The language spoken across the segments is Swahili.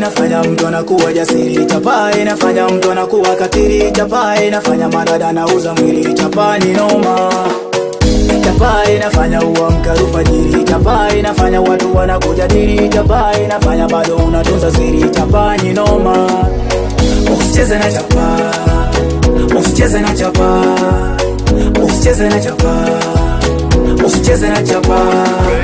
inafanya mtu anakuwa jasiri. Chapa inafanya mtu anakuwa katili. Chapa inafanya madada nauza mwili. Chapa ni noma. Chapa inafanya uamka alfajiri. Chapa inafanya watu wanakujadili. Chapa inafanya bado unatunza siri. Chapa ni noma. Usicheze na chapa, usicheze na chapa, usicheze na chapa, usicheze na chapa.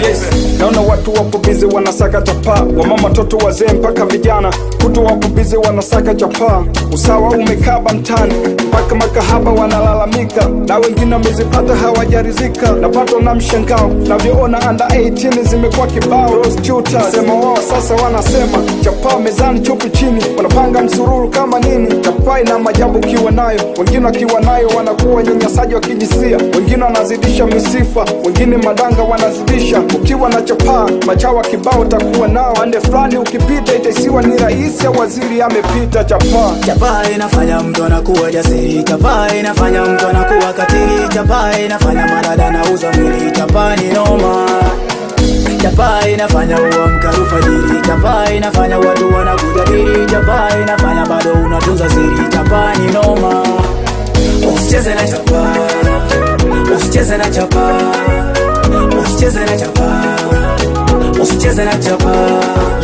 Yes. Naona watu wapo busy wanasaka chapa, wamama toto wazee mpaka vijana, kutu wapo busy wanasaka chapa. Usawa umekaba mtani, mpaka makahaba wanalalamika, na wengine wamezipata hawajarizika. Napata na mshangao, navyoona under 18 zimekuwa kibao. Prostitutes sema wao sasa wanasema chapa mezani chupu chini, wanapanga msururu kama nini. Chapa ina majabu kiwa nayo, wengine wakiwa nayo wanakuwa nyanyasaji wa kijinsia, wengine wanazidisha misifa, wengine madanga wanazidisha. Ukiwa na chapa machawa kibao takuwa nao, ande fulani ukipita itaisiwa ni rais ya waziri amepita. Chapa inafanya mtu anakuwa jasiri. Chapa inafanya mtu anakuwa katili. Chapa inafanya madada nauza mwili. Chapa ni noma. Chapa inafanya uamka alfajiri. Chapa inafanya watu wanakujadili. Chapa inafanya bado unatunza siri. Chapa ni noma. Usicheze na chapa, usicheze na chapa, usicheze na chapa, usicheze na chapa.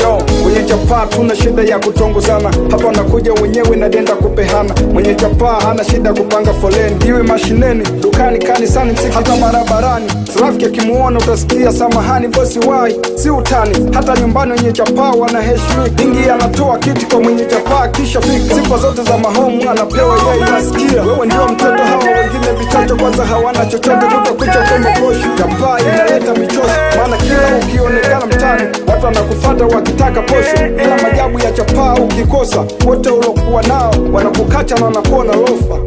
Yo, mwenye chapa tuna shida ya kutongozana, hapa nakuja wenyewe na denda kupehana. Mwenye chapa hana shida kupanga foleni, iwe mashineni, dukani, kanisani, msiki, hata barabarani. Rafiki akimuona utasikia samahani bosi wai, si utani. Hata nyumbani wenye chapa wanaheshimika. Ingi anatoa kiti kwa mwenye chapa kisha fika, sifa zote za mahomu anapewa yeye. Nasikia wewe ndio mtoto, hawa wengine vichacho kwanza hawana chochote, kutakucha kama posho. Chapa inaleta michoshi, maana kila ukionekana mtani watu wanakufuata wakitaka posho. Ila majabu ya chapa ukikosa, wote ulokuwa nao wanakukacha na wanakuona lofa.